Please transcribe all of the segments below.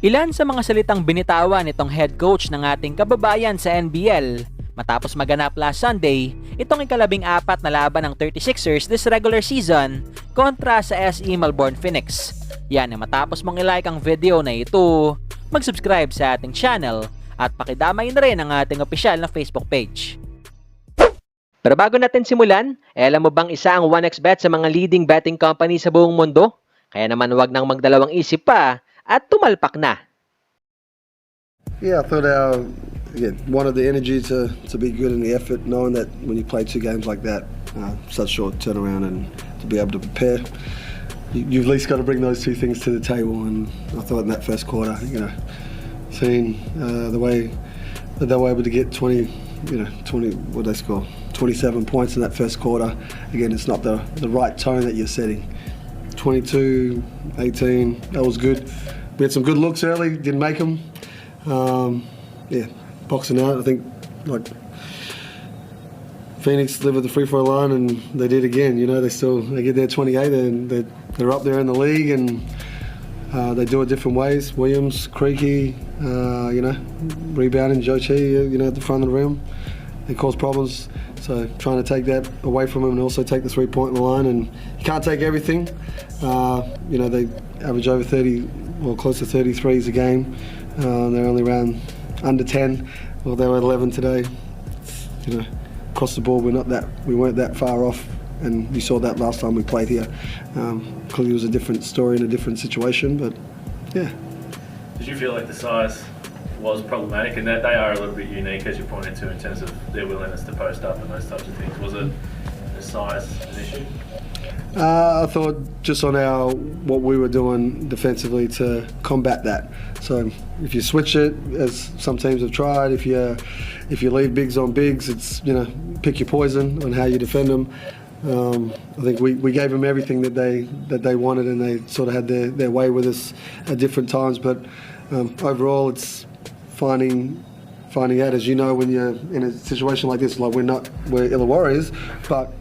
Ilan sa mga salitang binitawan nitong head coach ng ating kababayan sa NBL matapos maganap last Sunday itong ika-14 na laban ng 36ers this regular season kontra sa SE Melbourne Phoenix. Yan ay matapos mong ilike ang video na ito, mag-subscribe sa ating channel at pakidamay na rin ang ating opisyal na Facebook page. Pero bago natin simulan, alam mo bang isa ang 1xBet sa mga leading betting company sa buong mundo? Kaya naman wag nang magdalawang isip pa at tumalpak na. Yeah, I thought wanted the energy to be good in the effort, knowing that when you play two games like that, such short turnaround, and to be able to prepare, you've at least got to bring those two things to the table. And I thought in that first quarter, seeing the way that they were able to get 20, what they score, 27 points in that first quarter. Again, it's not the right tone that you're setting. 22, 18, that was good. We had some good looks early, didn't make them. Boxing out, I think, like Phoenix delivered the free throw line and they did again. They get their 28 and they're up there in the league, and they do it different ways. Williams, Creaky, rebounding, Joe Chi, at the front of the rim. They cause problems. So trying to take that away from them and also take the three-point line, and you can't take everything. They average over 30 or close to 33s a game. They're only around under 10. Well, they were 11 today. Across the board, we weren't that far off, and you saw that last time we played here. Clearly, it was a different story and a different situation, but yeah. Did you feel like the size was problematic, and that they are a little bit unique, as you pointed to, in terms of their willingness to post up and those types of things? Was it the size an issue? I thought just on what we were doing defensively to combat that. So if you switch it, as some teams have tried, if you leave bigs on bigs, it's pick your poison on how you defend them. I think we gave them everything that they wanted, and they sort of had their way with us at different times. But overall, it's finding out, as you know, when you're in a situation like this, like we're Illawarras, but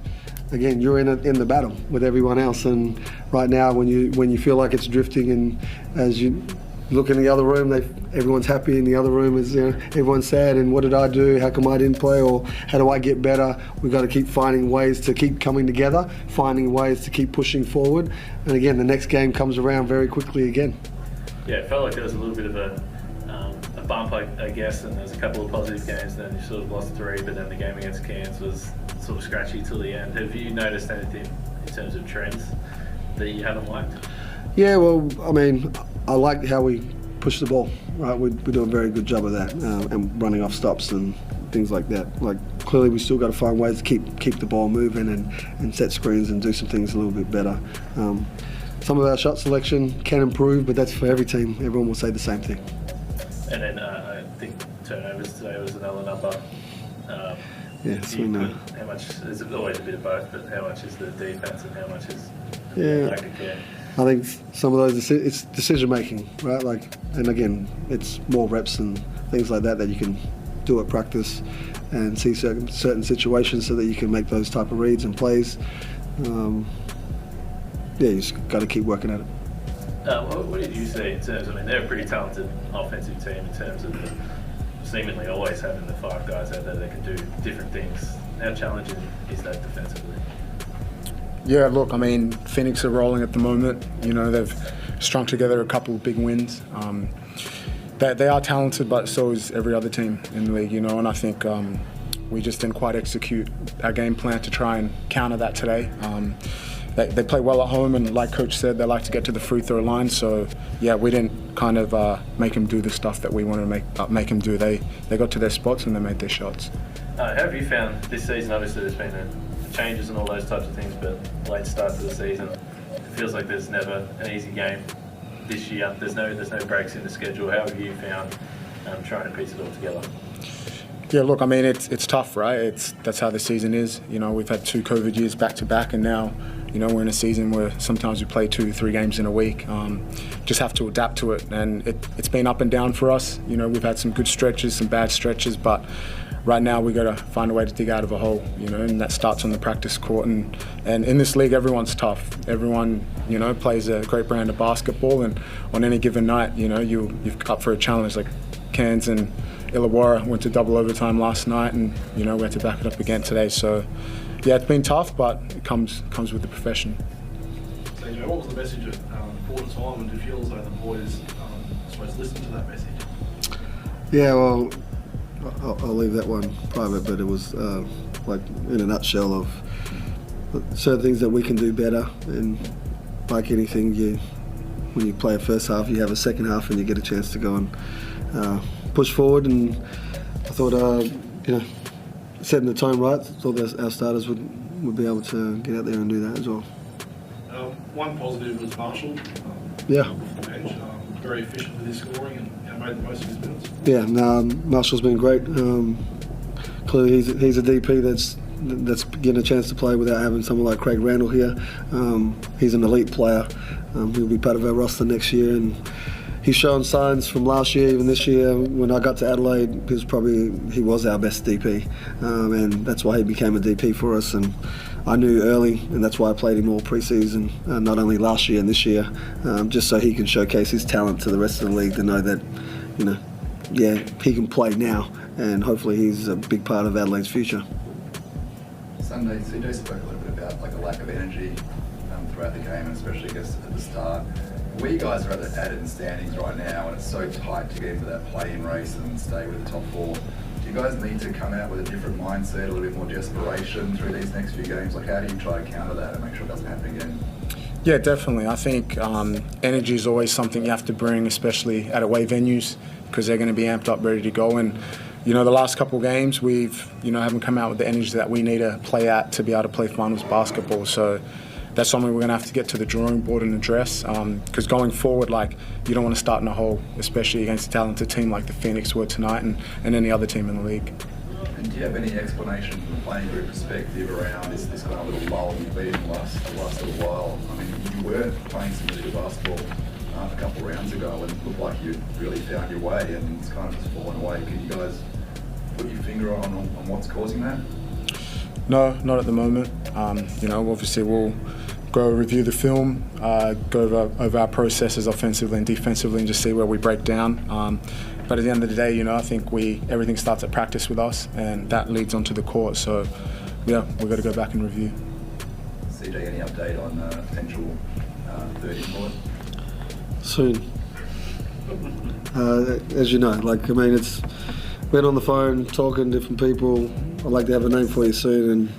again, you're in the battle with everyone else. And right now, when you feel like it's drifting, and as you look in the other room, everyone's happy. In the other room is everyone's sad. And what did I do? How come I didn't play? Or how do I get better? We've got to keep finding ways to keep coming together, finding ways to keep pushing forward. And again, the next game comes around very quickly again. Yeah, it felt like there was a little bit of a bump, I guess, and there's a couple of positive games. Then you sort of lost 3, but then the game against Cairns was sort of scratchy till the end. Have you noticed anything in terms of trends that you haven't liked? Yeah, well, I mean, I like how we push the ball. Right, we do a very good job of that, and running off stops and things like that. Like clearly, we still got to find ways to keep the ball moving and set screens and do some things a little bit better. Some of our shot selection can improve, but that's for every team. Everyone will say the same thing. And then I think turnovers today was another number. Yes, we know. How much? There's always a bit of both, but how much is the defense and how much is the lack of care? I think some of those it's decision making, right? And again, it's more reps and things like that you can do at practice and see certain situations so that you can make those type of reads and plays. You just got to keep working at it. What did you see in terms? I mean, they're a pretty talented offensive team in terms of seemingly always having the 5 guys out there that can do different things. How challenging is that defensively? Yeah, look, I mean, Phoenix are rolling at the moment. They've strung together a couple of big wins. They are talented, but so is every other team in the league, and I think we just didn't quite execute our game plan to try and counter that today. They play well at home, and like Coach said, they like to get to the free throw line. So, yeah, we didn't kind of make them do the stuff that we wanted to make them do. They got to their spots and they made their shots. How have you found this season? Obviously, there's been changes and all those types of things, but late start to the season, it feels like there's never an easy game this year. There's no breaks in the schedule. How have you found trying to piece it all together? Yeah, look, I mean, it's tough, right? That's how the season is. We've had 2 COVID years back to back, and now we're in a season where sometimes we play 2-3 games in a week. Just have to adapt to it, and it's been up and down for us. We've had some good stretches, some bad stretches, but right now we got to find a way to dig out of a hole, you know, and that starts on the practice court. And in this league, everyone's tough. Everyone, you know, plays a great brand of basketball, and on any given night, you know, you're up for a challenge. Like Cairns and Illawarra went to double overtime last night, and you know, we had to back it up again today. So yeah, it's been tough, but it comes with the profession. So, Joe, what was the message at quarter time, and do you feel as though the boys, I suppose, listened to that message? Yeah, well, I'll leave that one private, but it was like in a nutshell of certain things that we can do better, and like anything, when you play a first half, you have a second half and you get a chance to go and push forward. And I thought, you know, setting the tone right, thought that our starters would be able to get out there and do that as well. One positive was Marshall. Yeah. Off the bench, very efficient with his scoring and made the most of his minutes. Yeah, no, Marshall's been great. Clearly, he's a DP that's getting a chance to play without having someone like Craig Randall here. He's an elite player. He'll be part of our roster next year, and he's shown signs from last year, even this year. When I got to Adelaide, he was our best DP, and that's why he became a DP for us. And I knew early, and that's why I played him all pre-season, not only last year and this year, just so he can showcase his talent to the rest of the league to know that, you know, yeah, he can play now, and hopefully he's a big part of Adelaide's future. Sunday, CJ spoke a little bit about like a lack of energy throughout the game, and especially I guess at the start. Where you guys are at in standings right now, and it's so tight to get into that play-in race and stay with the top four. Do you guys need to come out with a different mindset, a little bit more desperation through these next few games? Like, how do you try to counter that and make sure it doesn't happen again? Yeah, definitely. I think energy is always something you have to bring, especially at away venues, because they're going to be amped up, ready to go. And you know, the last couple of games we've, you know, haven't come out with the energy that we need to play at to be able to play finals basketball. So that's something we're going to have to get to the drawing board and address, because going forward, like, you don't want to start in a hole, especially against a talented team like the Phoenix were tonight, and any other team in the league. And do you have any explanation from a playing group perspective around this kind of little lull you've been in the last little while? I mean, you were playing some really good basketball a couple of rounds ago, and it looked like you really found your way, and it's kind of just fallen away. Can you guys put your finger on what's causing that? No, not at the moment. You know, obviously we'll go review the film, go over our processes offensively and defensively, and just see where we break down. But at the end of the day, you know, I think everything starts at practice with us, and that leads onto the court. So, yeah, we've got to go back and review. CJ, any update on potential third import? Soon. As you know, like, I mean, it's been on the phone, talking to different people. I'd like to have a name for you soon, and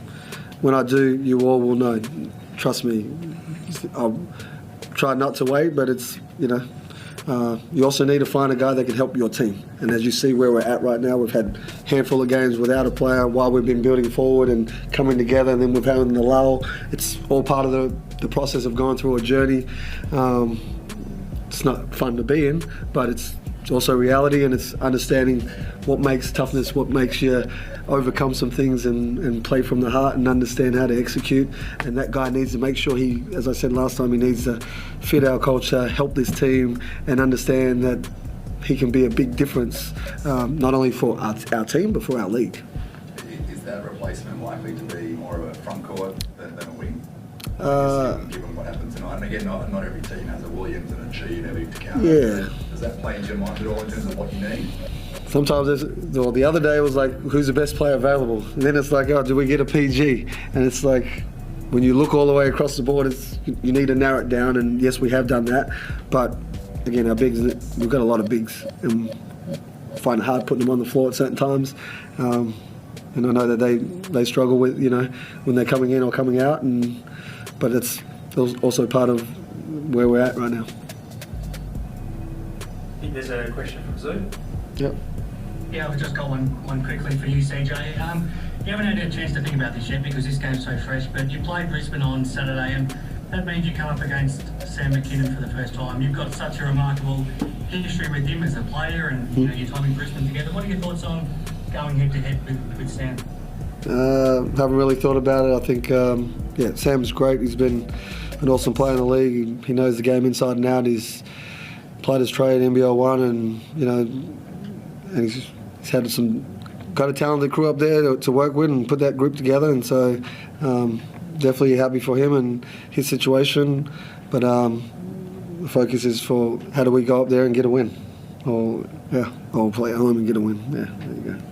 when I do, you all will know. Trust me. I'll try not to wait, but it's, you know, you also need to find a guy that can help your team. And as you see where we're at right now, we've had a handful of games without a player while we've been building forward and coming together, and then we've had the lull. It's all part of the process of going through a journey. It's not fun to be in, but it's also reality, and it's understanding what makes toughness, what makes you overcome some things and play from the heart and understand how to execute. And that guy needs to make sure he, as I said last time, he needs to fit our culture, help this team, and understand that he can be a big difference, not only for our team, but for our league. Is that replacement likely to be more of a front court than a wing? Given what happened tonight, and again, not every team has a Williams and a Chi and everything to counter. Yeah. Does that play into your mind at all in terms of what you need? Sometimes the other day it was like, who's the best player available? And then it's like, oh, do we get a PG? And it's like, when you look all the way across the board, you need to narrow it down, and yes, we have done that. But again, our bigs, we've got a lot of bigs, and find it hard putting them on the floor at certain times. And I know that they struggle with, you know, when they're coming in or coming out, but it's also part of where we're at right now. I think there's a question from Zoom. Yep. Yeah, I've just got one quickly for you, CJ. You haven't had a chance to think about this yet because this game's so fresh, but you played Brisbane on Saturday, and that means you come up against Sam McKinnon for the first time. You've got such a remarkable history with him as a player, and you know, your time in Brisbane together. What are your thoughts on going head-to-head with Sam? Haven't really thought about it. I think, yeah, Sam's great. He's been an awesome player in the league. He knows the game inside and out. He's played his trade NBL 1, and you know, and he's had some got a talented crew up there to work with and put that group together, and so definitely happy for him and his situation. But the focus is for how do we go up there and get a win, or play at home and get a win. Yeah, there you go.